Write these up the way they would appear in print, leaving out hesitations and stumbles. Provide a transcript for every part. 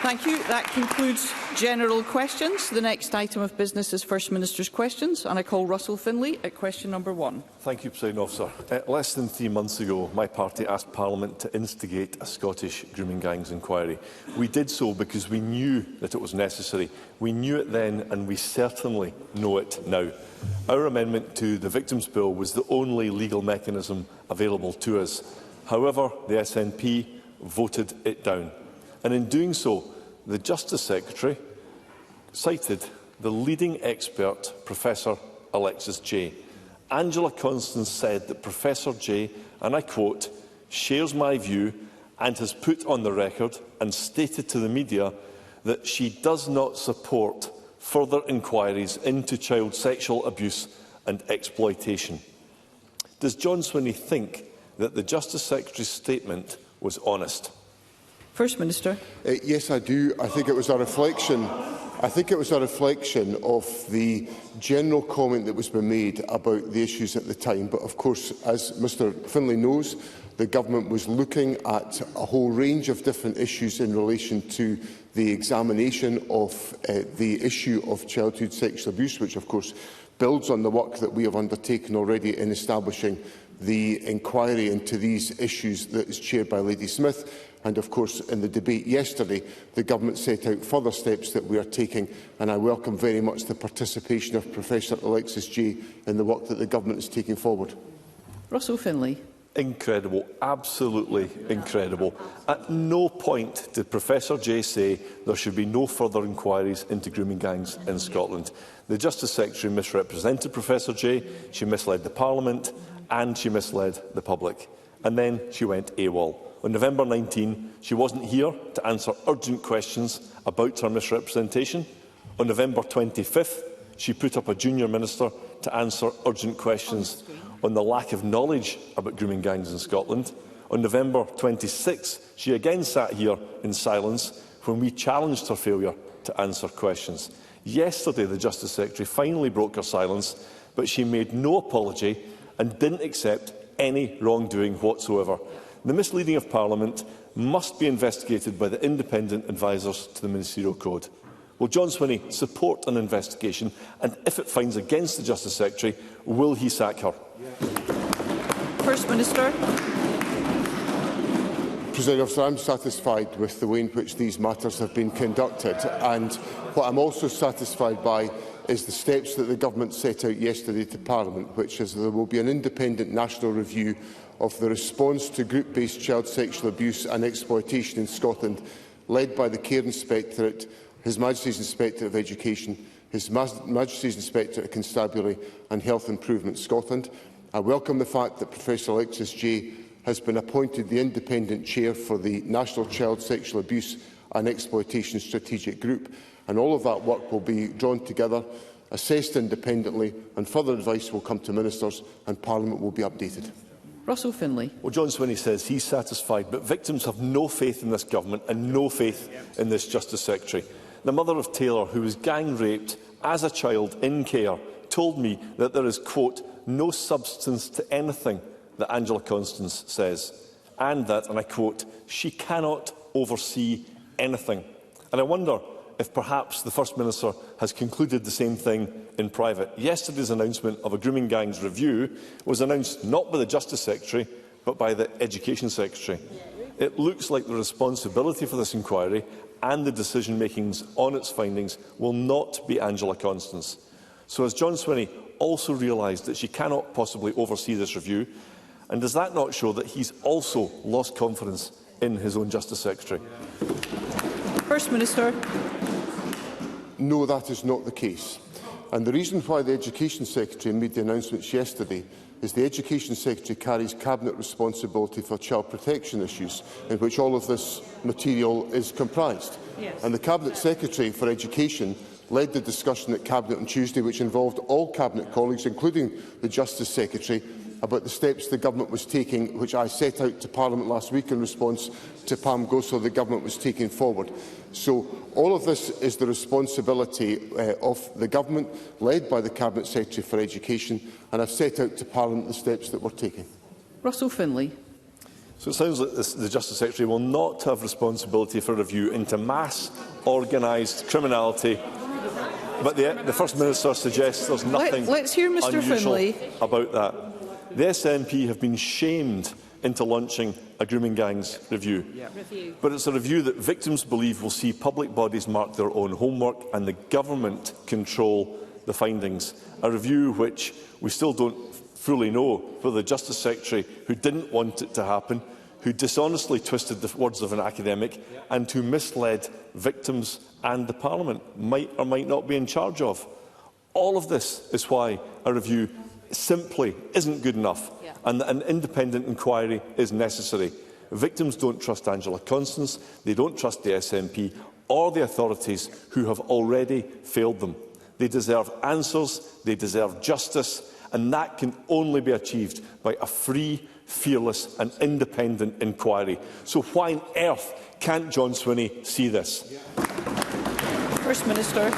Thank you. That concludes general questions. The next item of business is First Minister's questions, and I call Russell Finlay at question number 1. Thank you, Presiding Officer. Less than 3 months ago, my party asked Parliament to instigate a Scottish grooming gangs inquiry. We did so because we knew that it was necessary. We knew it then, and we certainly know it now. Our amendment to the Victims' Bill was the only legal mechanism available to us. However, the SNP voted it down. And in doing so, the Justice Secretary cited the leading expert, Professor Alexis Jay. Angela Constance said that Professor Jay, and I quote, shares my view and has put on the record and stated to the media that she does not support further inquiries into child sexual abuse and exploitation. Does John Swinney think that the Justice Secretary's statement was honest? First Minister. Yes, I do. I think it was a reflection. I think it was a reflection of the general comment that was being made about the issues at the time. But of course, as Mr Finlay knows, the government was looking at a whole range of different issues in relation to the examination of the issue of childhood sexual abuse, which of course builds on the work that we have undertaken already in establishing the inquiry into these issues that is chaired by Lady Smith. And of course, in the debate yesterday, the government set out further steps that we are taking, and I welcome very much the participation of Professor Alexis Jay in the work that the government is taking forward. Russell Finlay. Incredible, absolutely incredible. At no point did Professor Jay say there should be no further inquiries into grooming gangs in Scotland. The Justice Secretary misrepresented Professor Jay, she misled the Parliament and she misled the public. And then she went AWOL. On November 19, she wasn't here to answer urgent questions about her misrepresentation. On November 25, she put up a junior minister to answer urgent questions on the lack of knowledge about grooming gangs in Scotland. On November 26, she again sat here in silence when we challenged her failure to answer questions. Yesterday, the Justice Secretary finally broke her silence, but she made no apology and didn't accept any wrongdoing whatsoever. The misleading of Parliament must be investigated by the independent advisers to the Ministerial Code. Will John Swinney support an investigation, and if it finds against the Justice Secretary, will he sack her? First Minister. Presiding Officer, I am satisfied with the way in which these matters have been conducted, and what I am also satisfied by is the steps that the government set out yesterday to Parliament, which is that there will be an independent national review of the response to group-based child sexual abuse and exploitation in Scotland, led by the Care Inspectorate, His Majesty's Inspectorate of Education, His Majesty's Inspectorate of Constabulary and Health Improvement Scotland. I welcome the fact that Professor Alexis Jay has been appointed the independent chair for the National Child Sexual Abuse and Exploitation Strategic Group, and all of that work will be drawn together, assessed independently, and further advice will come to ministers and Parliament will be updated. Russell Finlay. Well, John Swinney says he's satisfied, but victims have no faith in this government and no faith in this Justice Secretary. The mother of Taylor, who was gang raped as a child in care, told me that there is, quote, no substance to anything that Angela Constance says, and that, and I quote, she cannot oversee anything. And I wonder if perhaps the First Minister has concluded the same thing in private. Yesterday's announcement of a grooming gangs review was announced not by the Justice Secretary, but by the Education Secretary. It looks like the responsibility for this inquiry and the decision-makings on its findings will not be Angela Constance. So has John Swinney also realised that she cannot possibly oversee this review? And does that not show that he's also lost confidence in his own Justice Secretary? First Minister. No, that is not the case. And the reason why the Education Secretary made the announcements yesterday is the Education Secretary carries Cabinet responsibility for child protection issues, in which all of this material is comprised. Yes. And the Cabinet Secretary for Education led the discussion at Cabinet on Tuesday, which involved all Cabinet colleagues, including the Justice Secretary, about the steps the government was taking, which I set out to Parliament last week in response to Pam Gosar, the government was taking forward. So all of this is the responsibility of the government, led by the Cabinet Secretary for Education, and I've set out to Parliament the steps that we're taking. Russell Finlay. So it sounds like the Justice Secretary will not have responsibility for review into mass organised criminality. But the First Minister suggests there's nothing Let's hear Mr. unusual Finlay. about that. The SNP have been shamed into launching a grooming gangs review. But it's a review that victims believe will see public bodies mark their own homework and the government control the findings. A review which we still don't fully know whether the Justice Secretary, who didn't want it to happen, who dishonestly twisted the words of an academic and who misled victims and the Parliament, might or might not be in charge of. All of this is why a review simply isn't good enough and that an independent inquiry is necessary. Victims don't trust Angela Constance, they don't trust the SNP or the authorities who have already failed them. They deserve answers, they deserve justice, and that can only be achieved by a free, fearless and independent inquiry. So why on earth can't John Swinney see this? First Minister.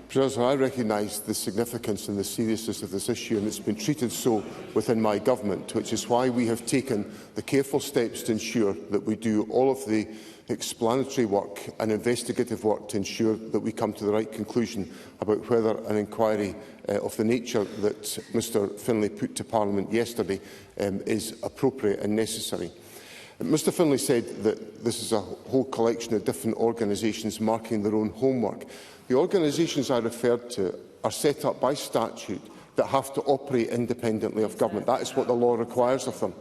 President, I recognise the significance and the seriousness of this issue, and it's been treated so within my government, which is why we have taken the careful steps to ensure that we do all of the explanatory work and investigative work to ensure that we come to the right conclusion about whether an inquiry of the nature that Mr Finlay put to Parliament yesterday is appropriate and necessary. Mr Finlay said that this is a whole collection of different organisations marking their own homework. The organisations I referred to are set up by statute that have to operate independently of government. That is what the law requires of them.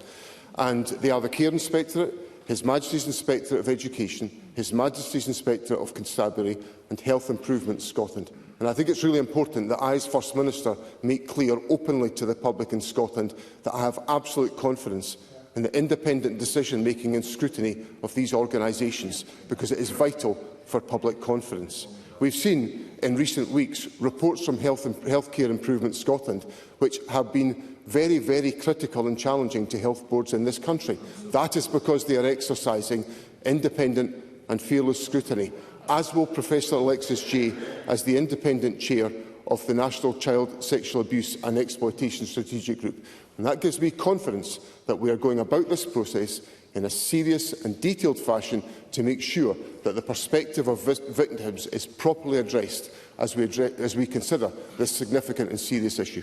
And they are the Care Inspectorate, His Majesty's Inspectorate of Education, His Majesty's Inspectorate of Constabulary and Health Improvement Scotland. And I think it's really important that I, as First Minister, make clear openly to the public in Scotland that I have absolute confidence in the independent decision-making and scrutiny of these organisations, because it is vital for public confidence. We've seen in recent weeks reports from Healthcare Improvement Scotland which have been very, very critical and challenging to health boards in this country. That is because they are exercising independent and fearless scrutiny, as will Professor Alexis Jay as the independent chair of the National Child Sexual Abuse and Exploitation Strategic Group. And that gives me confidence that we are going about this process in a serious and detailed fashion to make sure that the perspective of victims is properly addressed as we consider this significant and serious issue.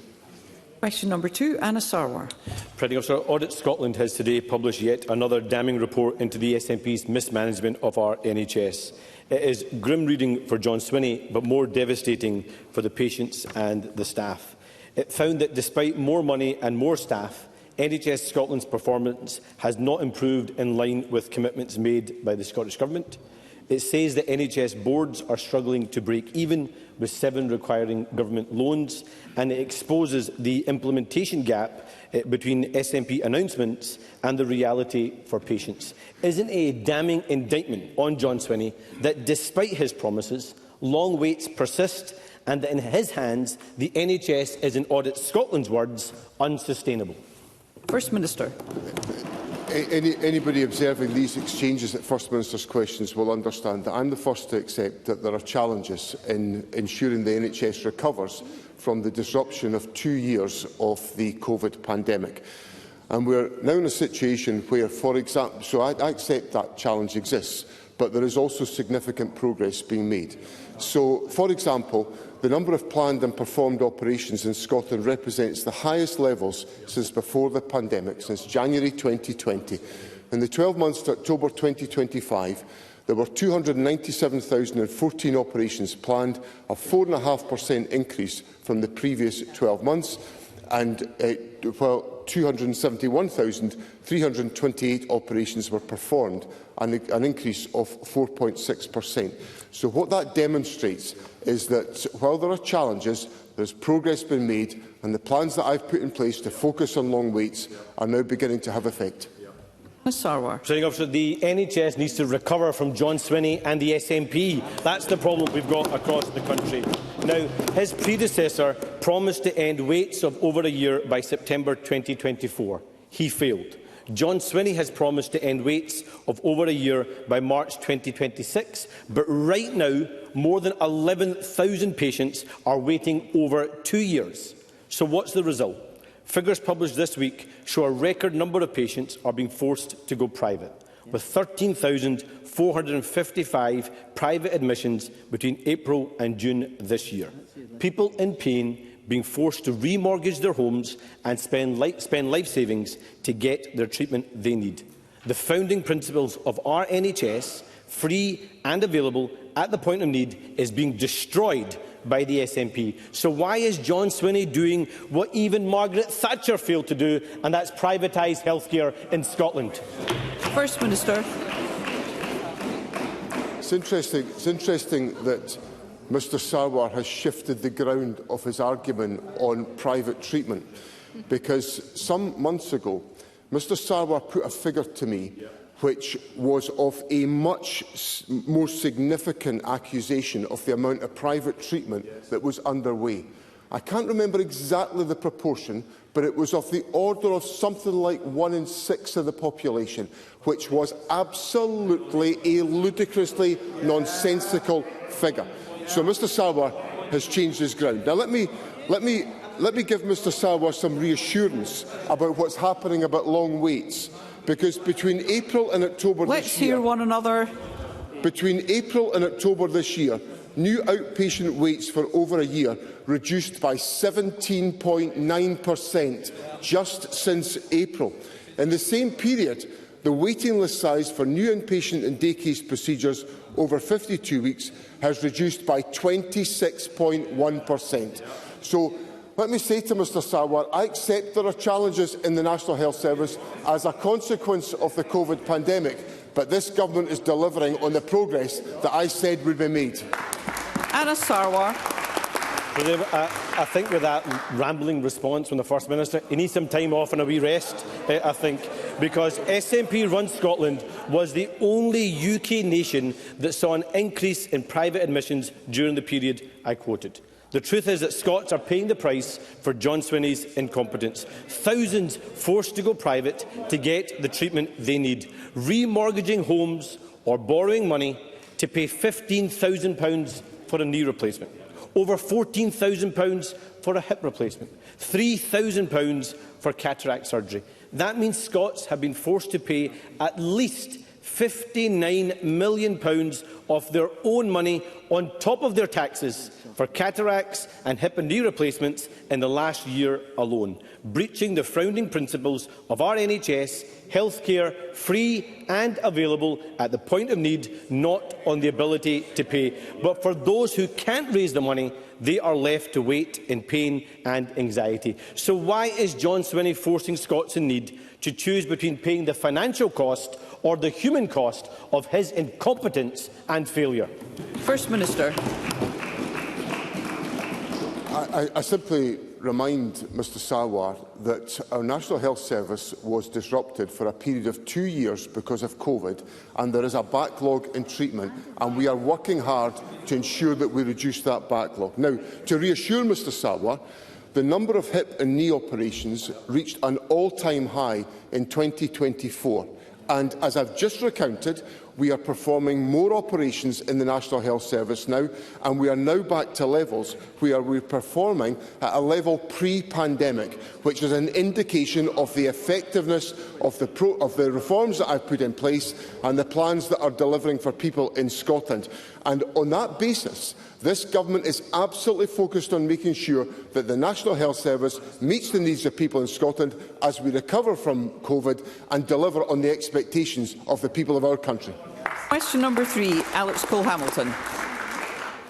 Question number 2, Anna Sarwar. Presiding Officer, Audit Scotland has today published yet another damning report into the SNP's mismanagement of our NHS. It is grim reading for John Swinney, but more devastating for the patients and the staff. It found that despite more money and more staff, NHS Scotland's performance has not improved in line with commitments made by the Scottish Government. It says that NHS boards are struggling to break even, with 7 requiring government loans, and it exposes the implementation gap between SNP announcements and the reality for patients. Isn't it a damning indictment on John Swinney that, despite his promises, long waits persist and that in his hands the NHS is, in Audit Scotland's words, unsustainable? First Minister. Anybody observing these exchanges at First Minister's questions will understand that I'm the first to accept that there are challenges in ensuring the NHS recovers from the disruption of 2 years of the COVID pandemic. And we're now in a situation where, for example, so I accept that challenge exists, but there is also significant progress being made. So, for example, the number of planned and performed operations in Scotland represents the highest levels since before the pandemic, since January 2020. In the 12 months to October 2025, there were 297,014 operations planned, a 4.5% increase from the previous 12 months, and while 271,328 operations were performed, an increase of 4.6%. So what that demonstrates is that while there are challenges, there has progress been made, and the plans that I have put in place to focus on long waits are now beginning to have effect. Ms Sarwar. Presiding Officer, the NHS needs to recover from John Swinney and the SNP. That's the problem we've got across the country. Now, his predecessor promised to end waits of over a year by September 2024. He failed. John Swinney has promised to end waits of over a year by March 2026, but right now more than 11,000 patients are waiting over 2 years. So what's the result? Figures published this week show a record number of patients are being forced to go private, with 13,455 private admissions between April and June this year. People in pain being forced to remortgage their homes and spend life savings to get their treatment they need. The founding principles of our NHS, free and available at the point of need, is being destroyed by the SNP. So why is John Swinney doing what even Margaret Thatcher failed to do, and that's privatise healthcare in Scotland? First Minister. It's interesting that Mr Sarwar has shifted the ground of his argument on private treatment, because some months ago Mr Sarwar put a figure to me which was of a much more significant accusation of the amount of private treatment that was underway. I can't remember exactly the proportion, but it was of the order of something like 1 in 6 of the population, which was absolutely a ludicrously nonsensical figure. So Mr Sarwar has changed his ground. Now let me give Mr Sarwar some reassurance about what's happening about long waits, because between April and October Let's hear one another. Between April and October this year, new outpatient waits for over a year reduced by 17.9% just since April. In the same period, the waiting list size for new inpatient and day case procedures over 52 weeks has reduced by 26.1%. So let me say to Mr Sarwar, I accept there are challenges in the National Health Service as a consequence of the COVID pandemic, but this government is delivering on the progress that I said would be made. Anna Sarwar. I think with that rambling response from the First Minister, he needs some time off and a wee rest, I think, because SNP Run Scotland was the only UK nation that saw an increase in private admissions during the period I quoted. The truth is that Scots are paying the price for John Swinney's incompetence. Thousands forced to go private to get the treatment they need, remortgaging homes or borrowing money to pay £15,000 for a knee replacement, over £14,000 for a hip replacement, £3,000 for cataract surgery. That means Scots have been forced to pay at least £59 million of their own money on top of their taxes for cataracts and hip and knee replacements in the last year alone, breaching the founding principles of our NHS, healthcare free and available at the point of need, not on the ability to pay. But for those who can't raise the money, they are left to wait in pain and anxiety. So why is John Swinney forcing Scots in need to choose between paying the financial cost or the human cost of his incompetence and failure? First Minister. I simply remind Mr Sarwar that our National Health Service was disrupted for a period of 2 years because of COVID, and there is a backlog in treatment, and we are working hard to ensure that we reduce that backlog. Now, to reassure Mr Sarwar, the number of hip and knee operations reached an all-time high in 2024, and as I've just recounted, we are performing more operations in the National Health Service now, and we are now back to levels where we're performing at a level pre-pandemic, which is an indication of the effectiveness of the reforms that I've put in place and the plans that are delivering for people in Scotland. And on that basis, this government is absolutely focused on making sure that the National Health Service meets the needs of people in Scotland as we recover from COVID and deliver on the expectations of the people of our country. Question number 3, Alex Cole-Hamilton.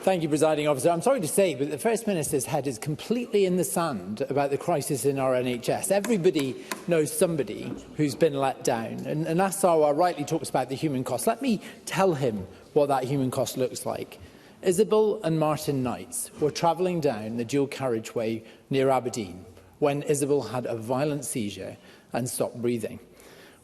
Thank you, Presiding Officer. I'm sorry to say, but the First Minister's head is completely in the sand about the crisis in our NHS. Everybody knows somebody who's been let down, and Sarwar rightly talks about the human cost. Let me tell him what that human cost looks like. Isabel and Martin Knights were travelling down the dual carriageway near Aberdeen when Isabel had a violent seizure and stopped breathing.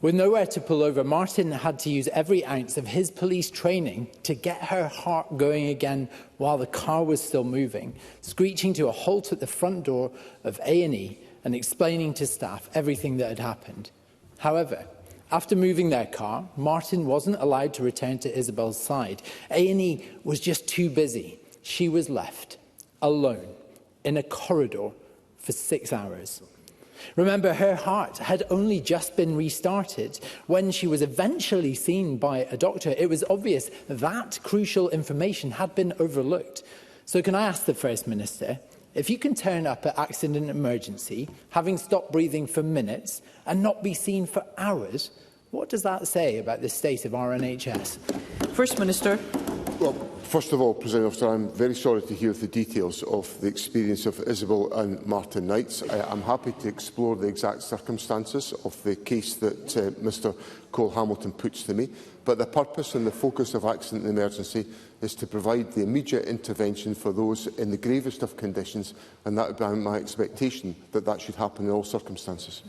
With nowhere to pull over, Martin had to use every ounce of his police training to get her heart going again while the car was still moving, screeching to a halt at the front door of A&E and explaining to staff everything that had happened. However, after moving their car, Martin wasn't allowed to return to Isabel's side. A&E was just too busy. She was left alone in a corridor for 6 hours. Remember, her heart had only just been restarted. When she was eventually seen by a doctor, it was obvious that crucial information had been overlooked. So can I ask the First Minister, if you can turn up at accident emergency, having stopped breathing for minutes, and not be seen for hours, what does that say about the state of our NHS? First Minister. Well, first of all, President Officer, I'm very sorry to hear the details of the experience of Isabel and Martin Knights. I'm happy to explore the exact circumstances of the case that Mr Cole-Hamilton puts to me, but the purpose and the focus of accident and emergency is to provide the immediate intervention for those in the gravest of conditions, and that would be my expectation that that should happen in all circumstances.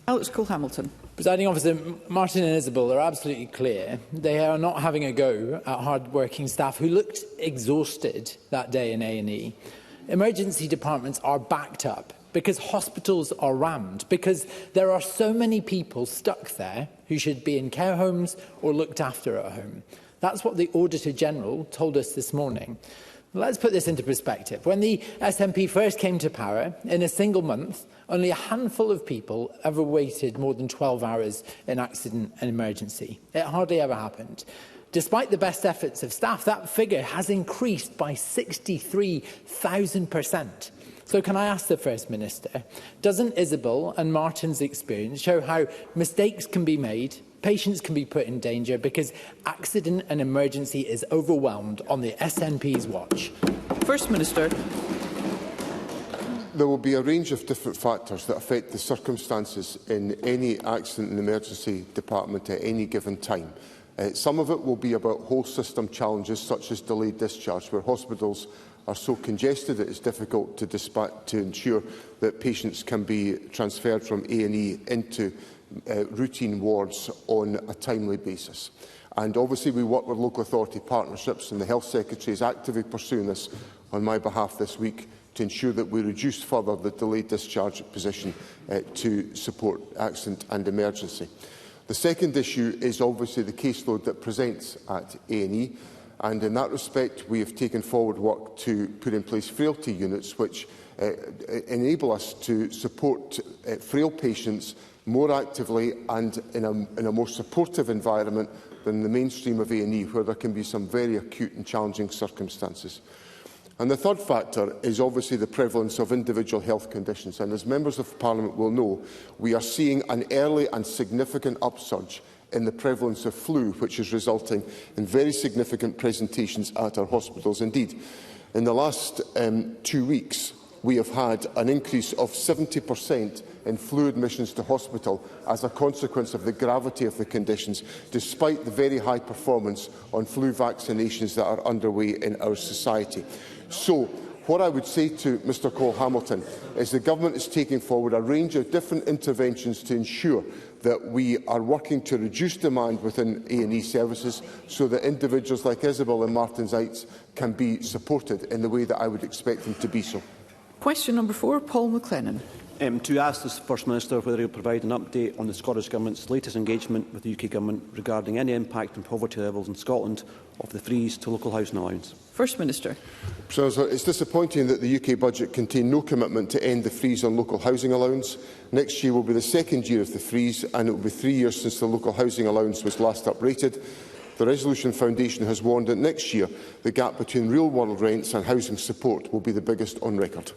Alex Cole-Hamilton. Presiding Officer, Martin and Isabel are absolutely clear. They are not having a go at hard-working staff who looked exhausted that day in A&E. Emergency departments are backed up because hospitals are rammed, because there are so many people stuck there who should be in care homes or looked after at home. That's what the Auditor General told us this morning. Let's put this into perspective. When the SNP first came to power, in a single month, only a handful of people ever waited more than 12 hours in accident and emergency. It hardly ever happened. Despite the best efforts of staff, that figure has increased by 63,000%. So can I ask the First Minister, doesn't Isabel and Martin's experience show how mistakes can be made, patients can be put in danger because accident and emergency is overwhelmed on the SNP's watch? First Minister. There will be a range of different factors that affect the circumstances in any accident and emergency department at any given time. Some of it will be about whole system challenges such as delayed discharge, where hospitals are so congested it is difficult to ensure that patients can be transferred from A&E into routine wards on a timely basis. And obviously we work with local authority partnerships, and the Health Secretary is actively pursuing this on my behalf this week to ensure that we reduce further the delayed discharge position to support accident and emergency. The second issue is obviously the caseload that presents at A&E, and in that respect we have taken forward work to put in place frailty units which enable us to support frail patients more actively and in a more supportive environment than the mainstream of A&E, where there can be some very acute and challenging circumstances. And the third factor is obviously the prevalence of individual health conditions. And as members of Parliament will know, we are seeing an early and significant upsurge in the prevalence of flu, which is resulting in very significant presentations at our hospitals. Indeed, in the last 2 weeks, we have had an increase of 70% in flu admissions to hospital as a consequence of the gravity of the conditions, despite the very high performance on flu vaccinations that are underway in our society. So, what I would say to Mr Cole-Hamilton is the Government is taking forward a range of different interventions to ensure that we are working to reduce demand within A&E services so that individuals like Isabel and Martin Knights can be supported in the way that I would expect them to be so. Question number 4, Paul McLennan. To ask the First Minister whether he will provide an update on the Scottish Government's latest engagement with the UK Government regarding any impact on poverty levels in Scotland of the freeze to local housing allowance. First Minister. So it's disappointing that the UK budget contained no commitment to end the freeze on local housing allowance. Next year will be the second year of the freeze, and it will be 3 years since the local housing allowance was last uprated. The Resolution Foundation has warned that next year the gap between real-world rents and housing support will be the biggest on record.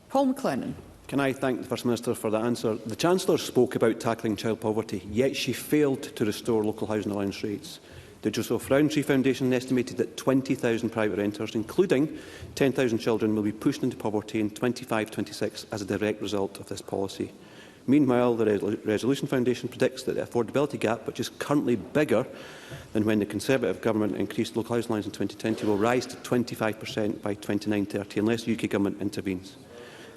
Paul McLennan. Can I thank the First Minister for that answer? The Chancellor spoke about tackling child poverty, yet she failed to restore local housing allowance rates. The Joseph Rowntree Foundation estimated that 20,000 private renters, including 10,000 children, will be pushed into poverty in 25-26 as a direct result of this policy. Meanwhile, the Resolution Foundation predicts that the affordability gap, which is currently bigger than when the Conservative Government increased local housing allowance in 2020, will rise to 25% by 29-30 unless the UK Government intervenes.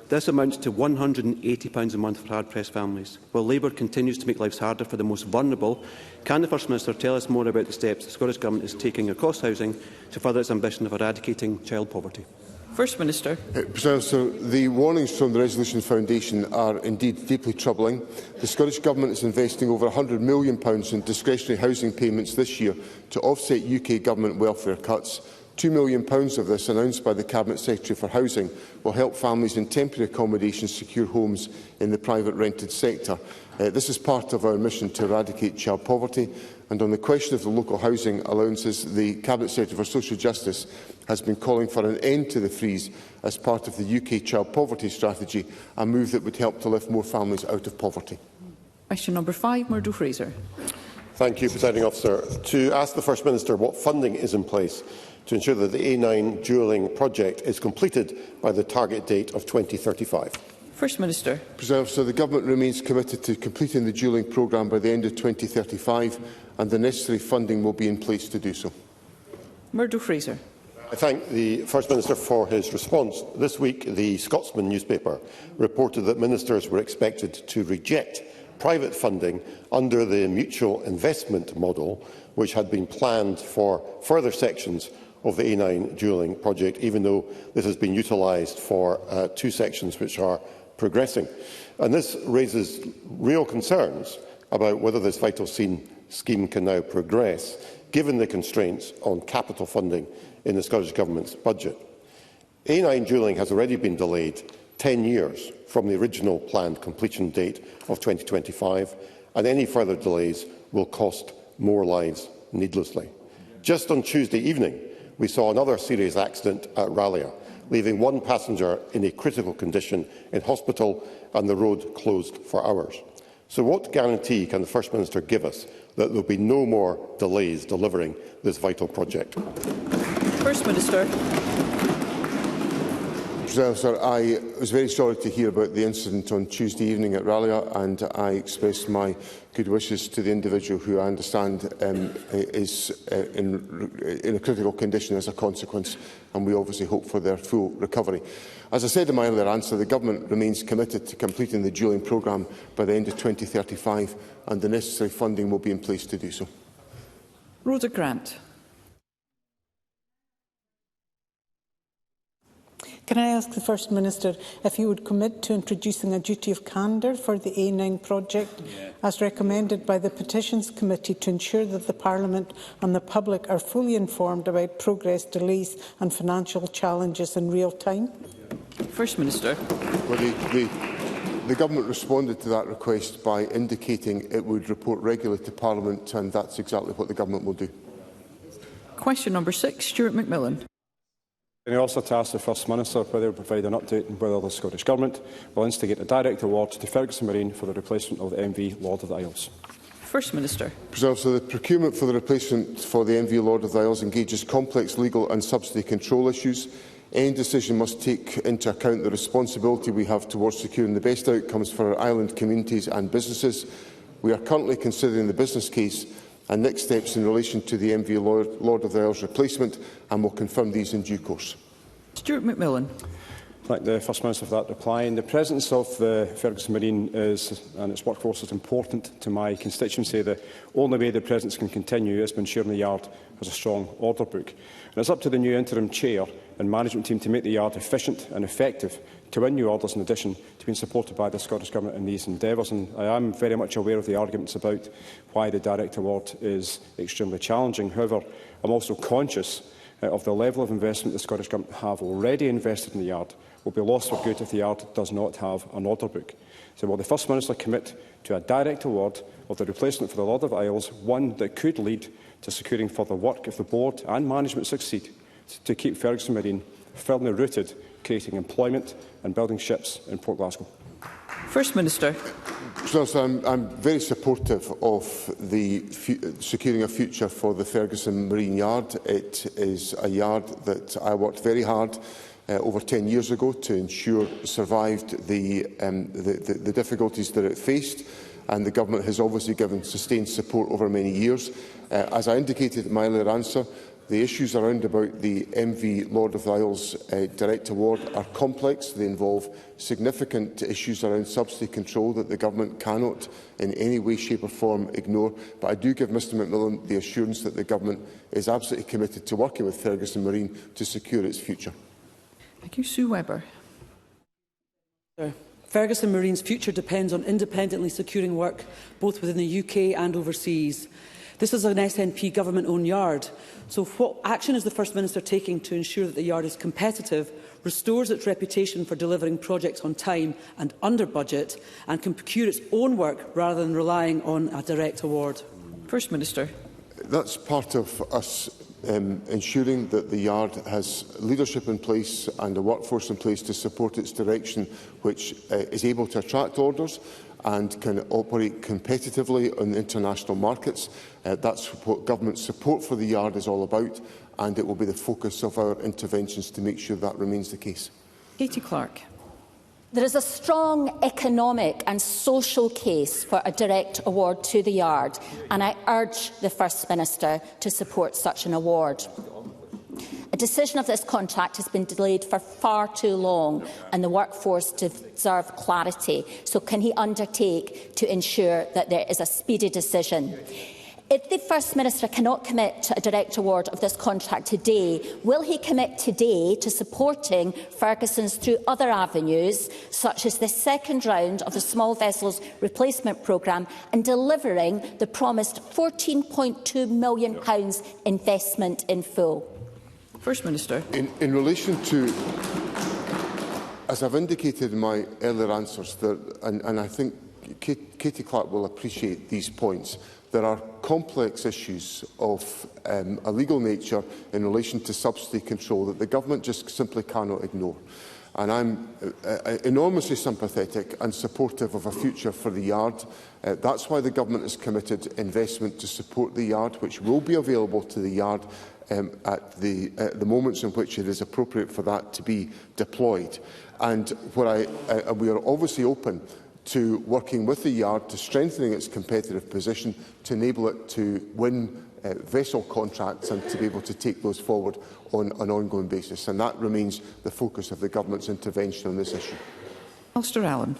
This amounts to £180 a month for hard-pressed families. While Labour continues to make lives harder for the most vulnerable, can the First Minister tell us more about the steps the Scottish Government is taking across housing to further its ambition of eradicating child poverty? First Minister. So the warnings from the Resolution Foundation are indeed deeply troubling. The Scottish Government is investing over £100 million in discretionary housing payments this year to offset UK Government welfare cuts. £2 million of this, announced by the Cabinet Secretary for Housing, will help families in temporary accommodation secure homes in the private rented sector. This is part of our mission to eradicate child poverty. And on the question of the local housing allowances, the Cabinet Secretary for Social Justice has been calling for an end to the freeze as part of the UK Child Poverty Strategy, a move that would help to lift more families out of poverty. Question number 5, Murdo Fraser. Thank you, Presiding Officer. To ask the First Minister what funding is in place to ensure that the A9 dualling project is completed by the target date of 2035. First Minister. President Officer, the Government remains committed to completing the dualling programme by the end of 2035, and the necessary funding will be in place to do so. Murdo Fraser. I thank the First Minister for his response. This week, the Scotsman newspaper reported that ministers were expected to reject private funding under the mutual investment model, which had been planned for further sections of the A9 dualling project, even though this has been utilised for 2 sections which are progressing. And this raises real concerns about whether this vital scheme can now progress, given the constraints on capital funding in the Scottish Government's budget. A9 dualling has already been delayed 10 years from the original planned completion date of 2025, and any further delays will cost more lives needlessly. Just on Tuesday evening, we saw another serious accident at Rallia, leaving 1 passenger in a critical condition in hospital and the road closed for hours. So what guarantee can the First Minister give us that there will be no more delays delivering this vital project? First Minister. Sir, I was very sorry to hear about the incident on Tuesday evening at Rallia, and I express my good wishes to the individual who I understand is in a critical condition as a consequence, and we obviously hope for their full recovery. As I said in my earlier answer, the Government remains committed to completing the dualling programme by the end of 2035, and the necessary funding will be in place to do so. Rhoda Grant. Can I ask the First Minister if he would commit to introducing a duty of candour for the A9 project, as recommended by the Petitions Committee, to ensure that the Parliament and the public are fully informed about progress, delays and financial challenges in real time? First Minister. Well, the Government responded to that request by indicating it would report regularly to Parliament, and that's exactly what the Government will do. Question number 6, Stuart McMillan. I also to ask the First Minister whether he will provide an update on whether the Scottish Government will instigate a direct award to Ferguson Marine for the replacement of the MV Lord of the Isles. First Minister. So the procurement for the replacement for the MV Lord of the Isles engages complex legal and subsidy control issues. Any decision must take into account the responsibility we have towards securing the best outcomes for our island communities and businesses. We are currently considering the business case and next steps in relation to the MV Lord of the Isles replacement, and will confirm these in due course. Stuart McMillan. Thank the First Minister for that reply. And the presence of the Ferguson Marine and its workforce is important to my constituency. The only way the presence can continue is by ensuring the yard has a strong order book. And it's up to the new interim chair and management team to make the yard efficient and effective to win new orders, in addition to being supported by the Scottish Government in these endeavours. And I am very much aware of the arguments about why the direct award is extremely challenging. However, I'm also conscious of the level of investment the Scottish Government have already invested in the yard will be lost for good if the yard does not have an order book. So will the First Minister commit to a direct award of the replacement for the Lord of the Isles, one that could lead to securing further work if the board and management succeed to keep Ferguson Marine firmly rooted, creating employment and building ships in Port Glasgow? First Minister. So I'm very supportive of securing a future for the Ferguson Marine Yard. It is a yard that I worked very hard over 10 years ago to ensure survived the difficulties that it faced, and the Government has obviously given sustained support over many years. As I indicated in my earlier answer, the issues around about the MV Lord of the Isles direct award are complex. They involve significant issues around subsidy control that the Government cannot in any way, shape or form ignore. But I do give Mr McMillan the assurance that the Government is absolutely committed to working with Ferguson Marine to secure its future. Thank you. Sue Webber. Ferguson Marine's future depends on independently securing work both within the UK and overseas. This is an SNP government-owned yard. So what action is the First Minister taking to ensure that the yard is competitive, restores its reputation for delivering projects on time and under budget, and can procure its own work rather than relying on a direct award? First Minister. That's part of us ensuring that the yard has leadership in place and a workforce in place to support its direction, which is able to attract orders and can operate competitively on international markets. That's what government support for the yard is all about, and it will be the focus of our interventions to make sure that remains the case. Katie Clark. There is a strong economic and social case for a direct award to the yard, and I urge the First Minister to support such an award. A decision of this contract has been delayed for far too long, and the workforce deserve clarity. So can he undertake to ensure that there is a speedy decision? If the First Minister cannot commit to a direct award of this contract today, will he commit today to supporting Ferguson's through other avenues, such as the second round of the Small Vessels Replacement Programme, and delivering the promised £14.2 million investment in full? First Minister. In relation to, as I've indicated in my earlier answers, and I think Katie Clark will appreciate these points, there are complex issues of a legal nature in relation to subsidy control that the government just simply cannot ignore. And I'm enormously sympathetic and supportive of a future for the yard. That's why the government has committed investment to support the yard, which will be available to the yard at the moments in which it is appropriate for that to be deployed. And we are obviously open to working with the yard to strengthening its competitive position to enable it to win vessel contracts and to be able to take those forward on an ongoing basis. And that remains the focus of the government's intervention on this issue. Alistair Allen.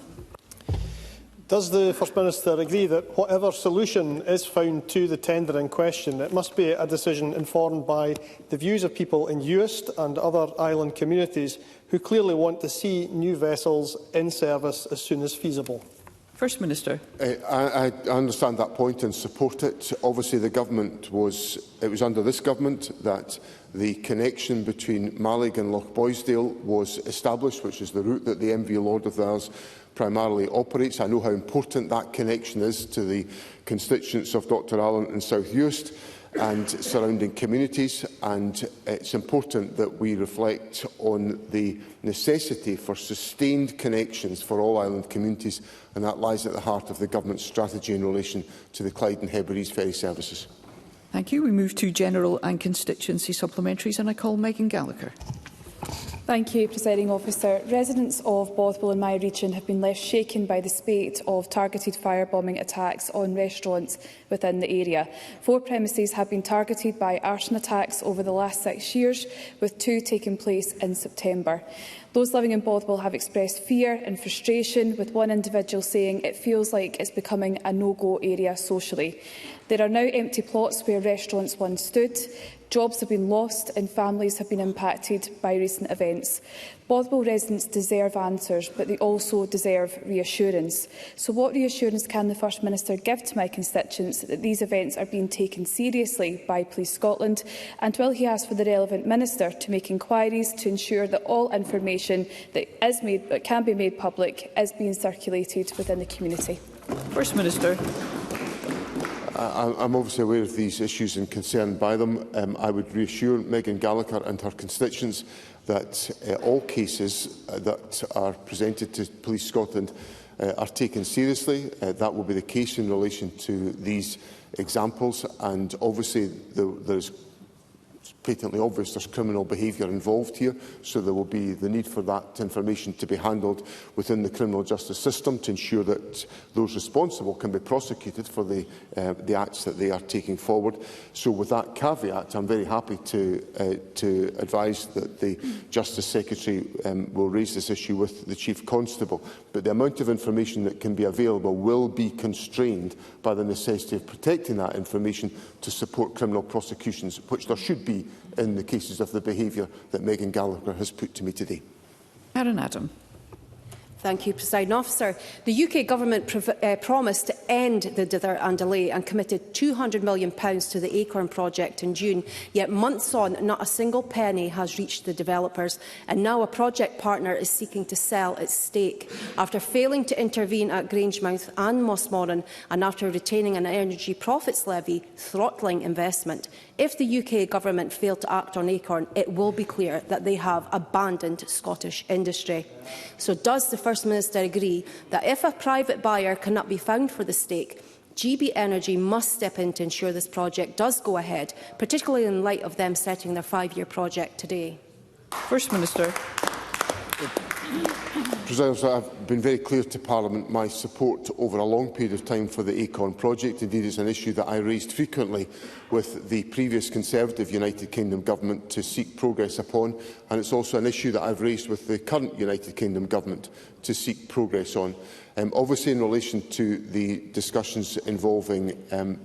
Does the First Minister agree that whatever solution is found to the tender in question, it must be a decision informed by the views of people in Uist and other island communities who clearly want to see new vessels in service as soon as feasible? First Minister. I understand that point and support it. Obviously, it was under this government that the connection between Mallaig and Lochboysdale was established, which is the route that the MV Lord of the Isles primarily operates. I know how important that connection is to the constituents of Dr Allen in South Uist and surrounding communities, and it's important that we reflect on the necessity for sustained connections for all island communities, and that lies at the heart of the government's strategy in relation to the Clyde and Hebrides ferry services. Thank you. We move to general and constituency supplementaries, and I call Megan Gallagher. Thank you, Presiding Officer. Residents of Bothwell and my region have been left shaken by the spate of targeted firebombing attacks on restaurants within the area. 4 premises have been targeted by arson attacks over the last 6 years, with 2 taking place in September. Those living in Bothwell have expressed fear and frustration, with one individual saying it feels like it's becoming a no-go area socially. There are now empty plots where restaurants once stood. Jobs have been lost and families have been impacted by recent events. Bothwell residents deserve answers, but they also deserve reassurance. So what reassurance can the First Minister give to my constituents that these events are being taken seriously by Police Scotland? And will he ask for the relevant minister to make inquiries to ensure that all information that can be made public is being circulated within the community? First Minister. I'm obviously aware of these issues and concerned by them. I would reassure Megan Gallagher and her constituents that all cases that are presented to Police Scotland are taken seriously. That will be the case in relation to these examples, and obviously there's patently obvious there's criminal behaviour involved here, so there will be the need for that information to be handled within the criminal justice system to ensure that those responsible can be prosecuted for the acts that they are taking forward. So with that caveat, I'm very happy to advise that the Justice Secretary will raise this issue with the Chief Constable, but the amount of information that can be available will be constrained by the necessity of protecting that information to support criminal prosecutions, which there should be in the cases of the behaviour that Megan Gallagher has put to me today. Karen Adam. Thank you, Presiding Officer. The UK Government promised to end the dither and delay and committed £200 million to the Acorn project in June, yet months on, not a single penny has reached the developers, and now a project partner is seeking to sell its stake. After failing to intervene at Grangemouth and Mossmoran, and after retaining an energy profits levy throttling investment, if the UK Government fail to act on Acorn, it will be clear that they have abandoned Scottish industry. So does the First Minister agree that if a private buyer cannot be found for the stake, GB Energy must step in to ensure this project does go ahead, particularly in light of them setting their 5-year project today? First Minister. President, I've been very clear to Parliament my support over a long period of time for the Acorn project. Indeed, it's an issue that I raised frequently with the previous Conservative United Kingdom Government to seek progress upon, and it's also an issue that I've raised with the current United Kingdom Government to seek progress on. Obviously, in relation to the discussions involving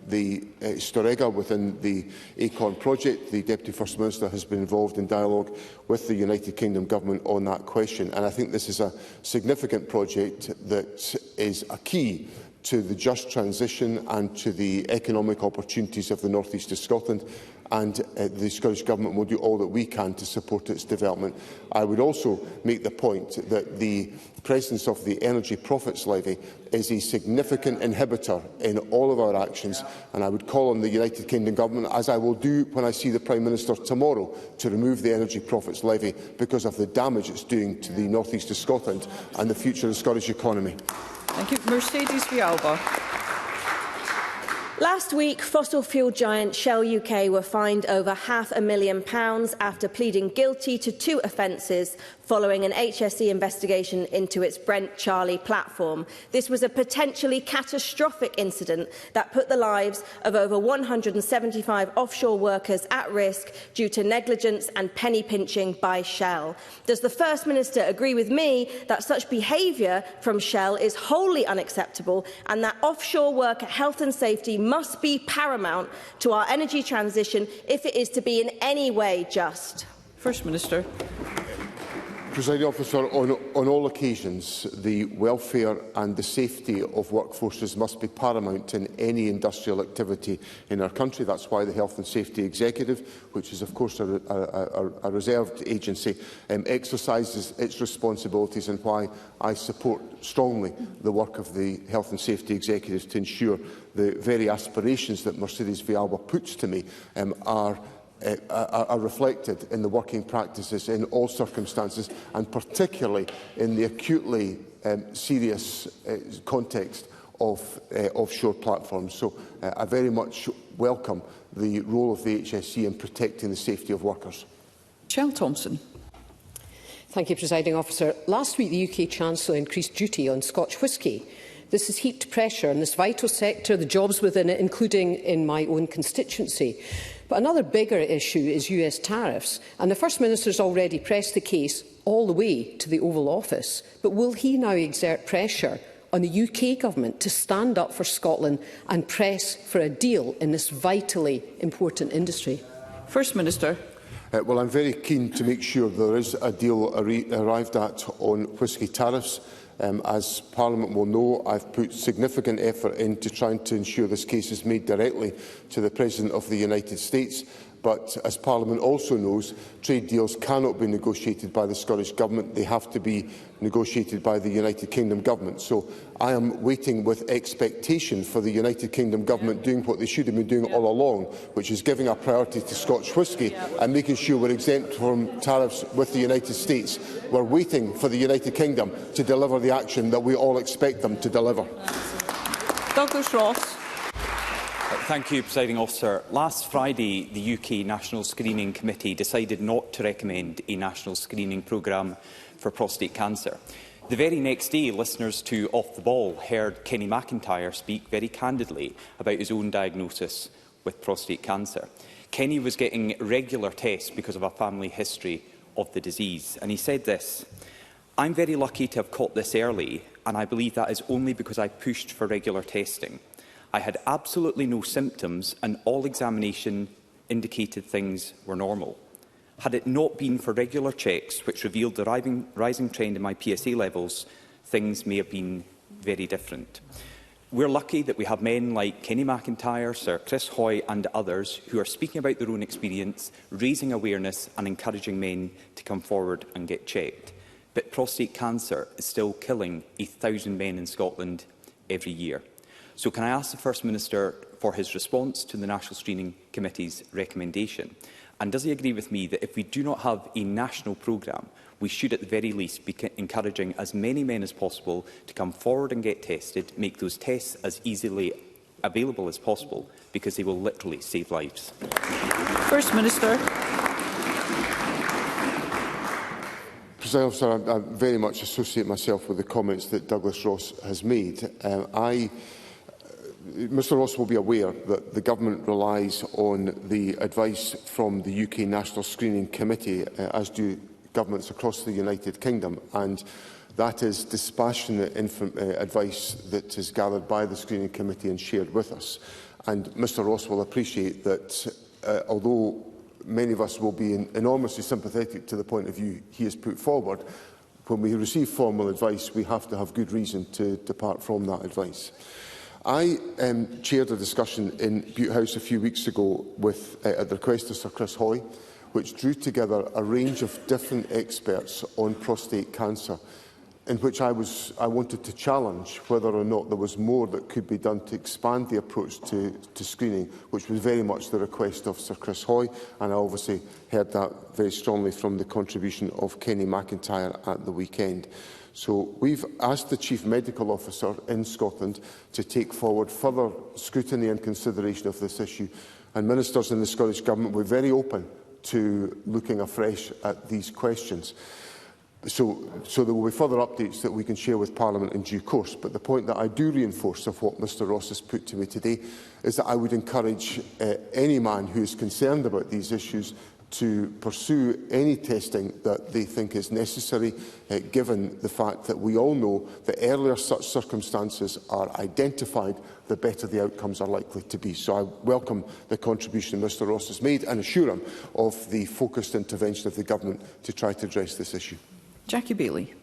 the Storegga within the Acorn project, the Deputy First Minister has been involved in dialogue with the United Kingdom Government on that question. And I think this is a significant project that is a key to the just transition and to the economic opportunities of the North East of Scotland, and the Scottish Government will do all that we can to support its development. I would also make the point that the presence of the energy profits levy is a significant inhibitor in all of our actions, and I would call on the United Kingdom Government, as I will do when I see the Prime Minister tomorrow, to remove the energy profits levy because of the damage it's doing to the North East of Scotland and the future of the Scottish economy. Thank you. Mercedes Villalba. Last week, fossil fuel giant Shell UK were fined over £500,000 after pleading guilty to 2 offences following an HSE investigation into its Brent Charlie platform. This was a potentially catastrophic incident that put the lives of over 175 offshore workers at risk due to negligence and penny pinching by Shell. Does the First Minister agree with me that such behaviour from Shell is wholly unacceptable and that offshore worker health and safety must be paramount to our energy transition if it is to be in any way just? First Minister. Presiding Officer, on all occasions, the welfare and the safety of workforces must be paramount in any industrial activity in our country. That's why the Health and Safety Executive, which is of course a reserved agency, exercises its responsibilities, and why I support strongly the work of the Health and Safety Executive to ensure the very aspirations that Mercedes Villalba puts to me are reflected in the working practices in all circumstances, and particularly in the acutely serious context of offshore platforms. So I very much welcome the role of the HSE in protecting the safety of workers. Michelle Thompson. Thank you, Presiding Officer. Last week, the UK Chancellor increased duty on Scotch whisky. This has heaped pressure on this vital sector, the jobs within it, including in my own constituency. But another bigger issue is US tariffs, and the First Minister has already pressed the case all the way to the Oval Office. But will he now exert pressure on the UK Government to stand up for Scotland and press for a deal in this vitally important industry? First Minister. Well, I'm very keen to make sure there is a deal arrived at on whisky tariffs. As Parliament will know, I've put significant effort into trying to ensure this case is made directly to the President of the United States. But, as Parliament also knows, trade deals cannot be negotiated by the Scottish Government. They have to be negotiated by the United Kingdom Government. So I am waiting with expectation for the United Kingdom Government doing what they should have been doing all along, which is giving a priority to Scotch whisky and making sure we're exempt from tariffs with the United States. We're waiting for the United Kingdom to deliver the action that we all expect them to deliver. Douglas Ross. Thank you, Presiding Officer. Last Friday, the UK National Screening Committee decided not to recommend a national screening programme for prostate cancer. The very next day, listeners to Off the Ball heard Kenny McIntyre speak very candidly about his own diagnosis with prostate cancer. Kenny was getting regular tests because of a family history of the disease, and he said this: "I'm very lucky to have caught this early, and I believe that is only because I pushed for regular testing. I had absolutely no symptoms and all examination indicated things were normal. Had it not been for regular checks which revealed the rising trend in my PSA levels, things may have been very different. We're lucky that we have men like Kenny McIntyre, Sir Chris Hoy and others who are speaking about their own experience, raising awareness and encouraging men to come forward and get checked. But prostate cancer is still killing 1,000 men in Scotland every year. So can I ask the First Minister for his response to the National Screening Committee's recommendation? And does he agree with me that if we do not have a national programme, we should at the very least be encouraging as many men as possible to come forward and get tested, make those tests as easily available as possible, because they will literally save lives? First Minister. Presiding Officer, I very much associate myself with the comments that Douglas Ross has made. Mr Ross will be aware that the Government relies on the advice from the UK National Screening Committee, as do governments across the United Kingdom, and that is dispassionate advice that is gathered by the Screening Committee and shared with us. And Mr Ross will appreciate that although many of us will be enormously sympathetic to the point of view he has put forward, when we receive formal advice we have to have good reason to depart from that advice. I chaired a discussion in Butte House a few weeks ago at the request of Sir Chris Hoy, which drew together a range of different experts on prostate cancer, in which I wanted to challenge whether or not there was more that could be done to expand the approach to screening, which was very much the request of Sir Chris Hoy, and I obviously heard that very strongly from the contribution of Kenny McIntyre at the weekend. So we've asked the Chief Medical Officer in Scotland to take forward further scrutiny and consideration of this issue, and ministers in the Scottish Government were very open to looking afresh at these questions. So there will be further updates that we can share with Parliament in due course. But the point that I do reinforce of what Mr Ross has put to me today is that I would encourage any man who is concerned about these issues to pursue any testing that they think is necessary, given the fact that we all know the earlier such circumstances are identified, the better the outcomes are likely to be. So I welcome the contribution Mr Ross has made and assure him of the focused intervention of the Government to try to address this issue. Jackie Bailey.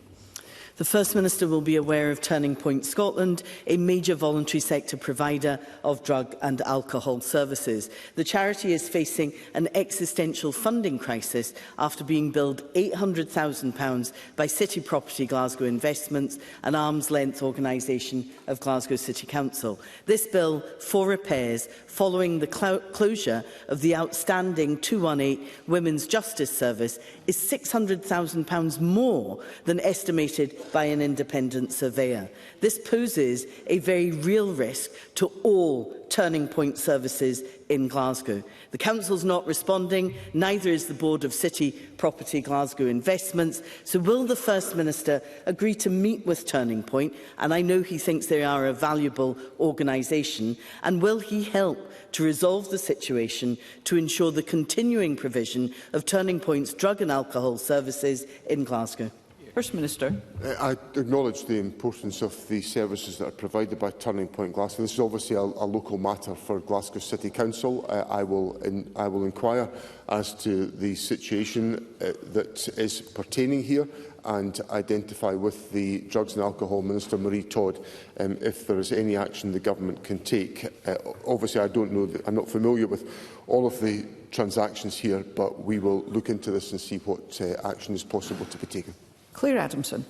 The First Minister will be aware of Turning Point Scotland, a major voluntary sector provider of drug and alcohol services. The charity is facing an existential funding crisis after being billed £800,000 by City Property Glasgow Investments, an arm's-length organisation of Glasgow City Council. This bill for repairs following the closure of the outstanding 218 Women's Justice Service is £600,000 more than estimated by an independent surveyor. This poses a very real risk to all Turning Point services in Glasgow. The Council's not responding, neither is the Board of City Property Glasgow Investments. So will the First Minister agree to meet with Turning Point, and I know he thinks they are a valuable organisation, and will he help to resolve the situation to ensure the continuing provision of Turning Point's drug and alcohol services in Glasgow? First Minister. I acknowledge the importance of the services that are provided by Turning Point Glasgow. This is obviously a local matter for Glasgow City Council. I will inquire as to the situation that is pertaining here and identify with the Drugs and Alcohol Minister, Marie Todd, if there is any action the Government can take. Obviously, I don't know, I'm not familiar with all of the transactions here, but we will look into this and see what action is possible to be taken. Claire Adamson.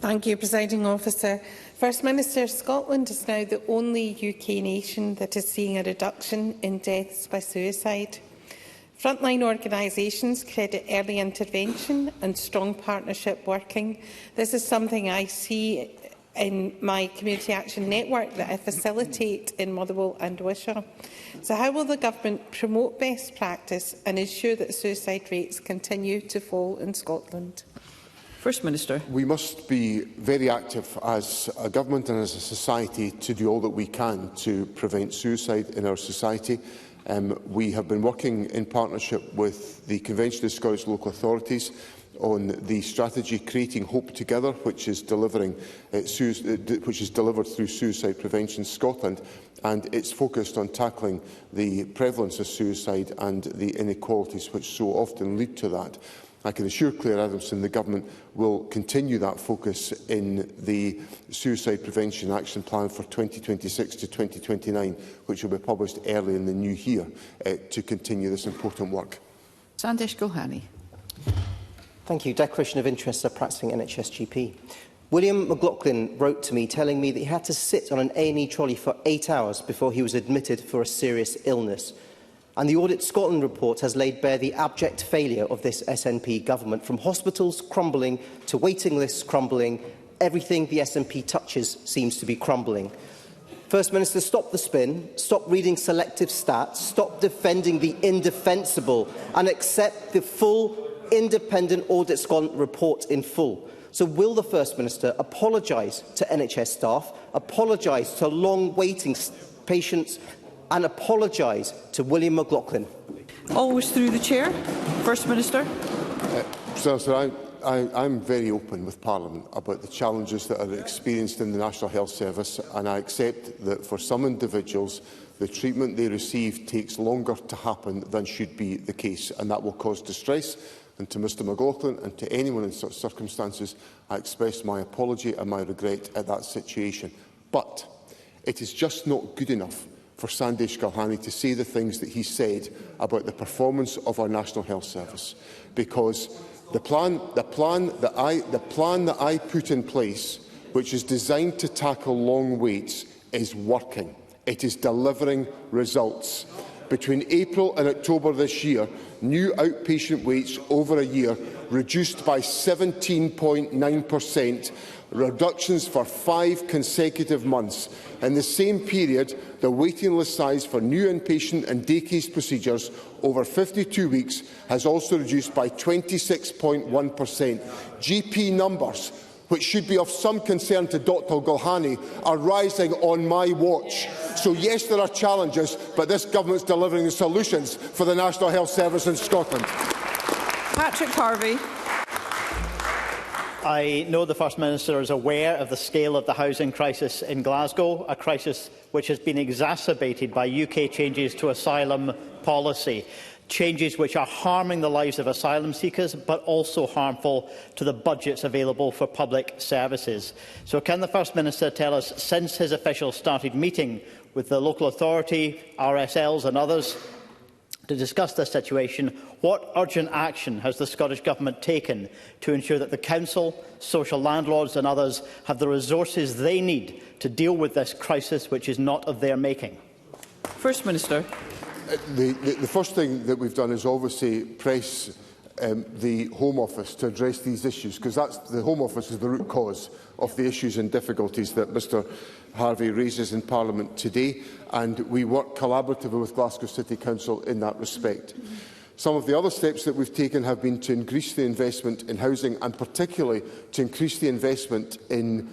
Thank you, Presiding Officer. First Minister, Scotland is now the only UK nation that is seeing a reduction in deaths by suicide. Frontline organisations credit early intervention and strong partnership working. This is something I see in my community action network that I facilitate in Motherwell and Wishaw. So how will the Government promote best practice and ensure that suicide rates continue to fall in Scotland? First Minister. We must be very active as a government and as a society to do all that we can to prevent suicide in our society. We have been working in partnership with the Convention of Scottish Local Authorities on the strategy Creating Hope Together, which is delivered through Suicide Prevention Scotland, and it's focused on tackling the prevalence of suicide and the inequalities which so often lead to that. I can assure Claire Adamson the Government will continue that focus in the Suicide Prevention Action Plan for 2026 to 2029, which will be published early in the new year, to continue this important work. Sandesh Gulhani. Thank you. Declaration of interest of practising NHS GP. William McLaughlin wrote to me telling me that he had to sit on an A&E trolley for 8 hours before he was admitted for a serious illness. And the Audit Scotland report has laid bare the abject failure of this SNP government, from hospitals crumbling to waiting lists crumbling. Everything the SNP touches seems to be crumbling. First Minister, stop the spin, stop reading selective stats, stop defending the indefensible and accept the full independent Audit Scotland report in full. So will the First Minister apologise to NHS staff, apologise to long waiting patients and apologise to William McLaughlin? Always through the chair. First Minister. Sir, I'm very open with Parliament about the challenges that are experienced in the National Health Service, and I accept that for some individuals the treatment they receive takes longer to happen than should be the case, and that will cause distress. And to Mr McLaughlin and to anyone in such circumstances, I express my apology and my regret at that situation. But it is just not good enough for Sandesh Gulhani to say the things that he said about the performance of our National Health Service, because the plan that I put in place, which is designed to tackle long waits, is working. It is delivering results. Between April and October this year, new outpatient waits over a year reduced by 17.9%, reductions for 5 consecutive months. In the same period, the waiting list size for new inpatient and day case procedures over 52 weeks has also reduced by 26.1%. GP numbers, which should be of some concern to Dr Gulhani, are rising on my watch. So yes, there are challenges, but this government is delivering the solutions for the National Health Service in Scotland. Patrick Harvey. I know the First Minister is aware of the scale of the housing crisis in Glasgow, a crisis which has been exacerbated by UK changes to asylum policy. Changes which are harming the lives of asylum seekers, but also harmful to the budgets available for public services. So can the First Minister tell us, since his officials started meeting with the local authority, RSLs and others to discuss this situation, what urgent action has the Scottish Government taken to ensure that the Council, social landlords and others have the resources they need to deal with this crisis, which is not of their making? First Minister. The first thing that we've done is obviously press the Home Office to address these issues, because the Home Office is the root cause of the issues and difficulties that Mr Harvey raises in Parliament today, and we work collaboratively with Glasgow City Council in that respect. Some of the other steps that we've taken have been to increase the investment in housing, and particularly to increase the investment in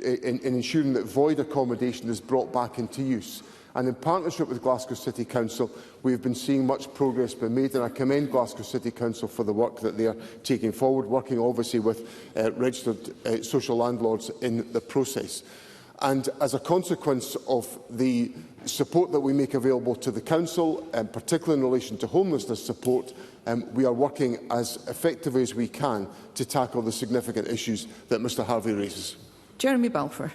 ensuring that void accommodation is brought back into use. And in partnership with Glasgow City Council, we have been seeing much progress being made, and I commend Glasgow City Council for the work that they are taking forward, working obviously with registered social landlords in the process. And as a consequence of the support that we make available to the Council, particularly in relation to homelessness support, we are working as effectively as we can to tackle the significant issues that Mr Harvey raises. Jeremy Balfour.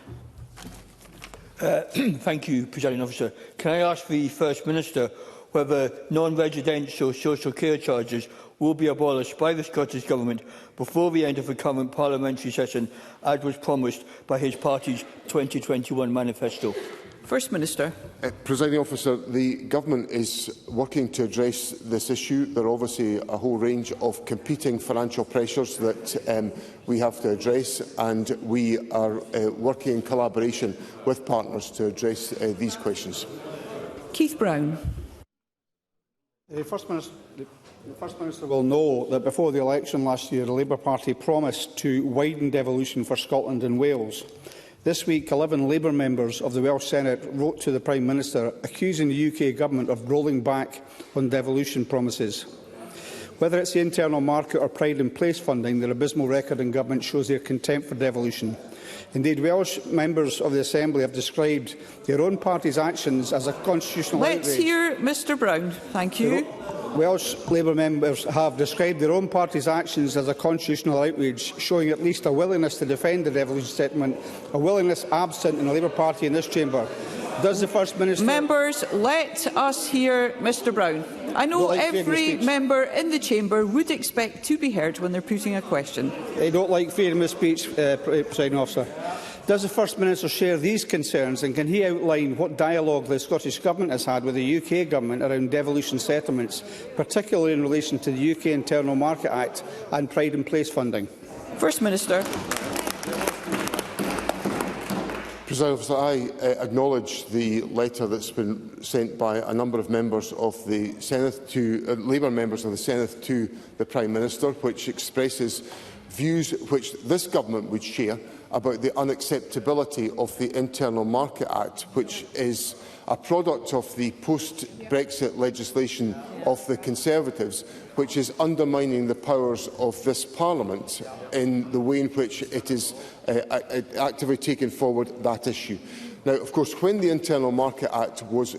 Thank you, Presiding Officer. Can I ask the First Minister whether non-residential social care charges will be abolished by the Scottish Government before the end of the current parliamentary session, as was promised by his party's 2021 manifesto? First Minister. Presiding Officer, the Government is working to address this issue. There are obviously a whole range of competing financial pressures that we have to address, and we are working in collaboration with partners to address these questions. Keith Brown. The First Minister will know that before the election last year, the Labour Party promised to widen devolution for Scotland and Wales. This week, 11 Labour members of the Welsh Senate wrote to the Prime Minister accusing the UK Government of rolling back on devolution promises. Whether it's the internal market or Pride in Place funding, their abysmal record in government shows their contempt for devolution. Indeed, Welsh members of the Assembly have described their own party's actions as a constitutional outrage. Let's hear Mr Brown. Thank you. Welsh Labour members have described their own party's actions as a constitutional outrage, showing at least a willingness to defend the devolution settlement, a willingness absent in the Labour Party in this chamber. Does the First Minister... Members, let us hear Mr Brown. I know every member in the chamber would expect to be heard when they're putting a question. They don't like freedom of speech, Presiding Officer. Does the First Minister share these concerns, and can he outline what dialogue the Scottish Government has had with the UK Government around devolution settlements, particularly in relation to the UK Internal Market Act and Pride in Place funding? First Minister. President Officer, I acknowledge the letter that's been sent by a number of members of the Senate to Labour members of the Senate to the Prime Minister, which expresses views which this government would share about the unacceptability of the Internal Market Act, which is a product of the post-Brexit legislation of the Conservatives, which is undermining the powers of this Parliament in the way in which it is actively taking forward that issue. Now, of course, when the Internal Market Act was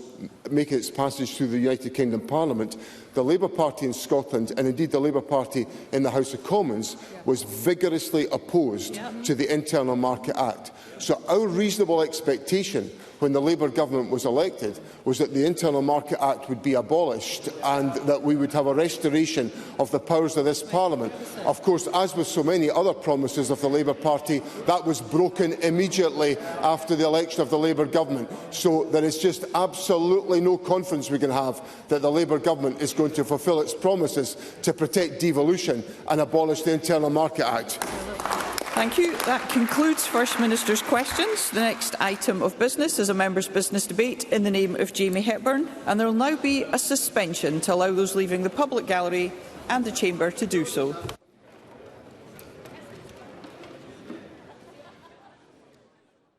making its passage through the United Kingdom Parliament, the Labour Party in Scotland, and indeed the Labour Party in the House of Commons, was vigorously opposed to the Internal Market Act. So our reasonable expectation when the Labour government was elected was that the Internal Market Act would be abolished and that we would have a restoration of the powers of this Parliament. Of course, as with so many other promises of the Labour Party, that was broken immediately after the election of the Labour government. So there is just absolutely no confidence we can have that the Labour government is going to fulfil its promises to protect devolution and abolish the Internal Market Act. Thank you. That concludes First Minister's questions. The next item of business is a member's business debate in the name of Jamie Hepburn, and there will now be a suspension to allow those leaving the public gallery and the chamber to do so.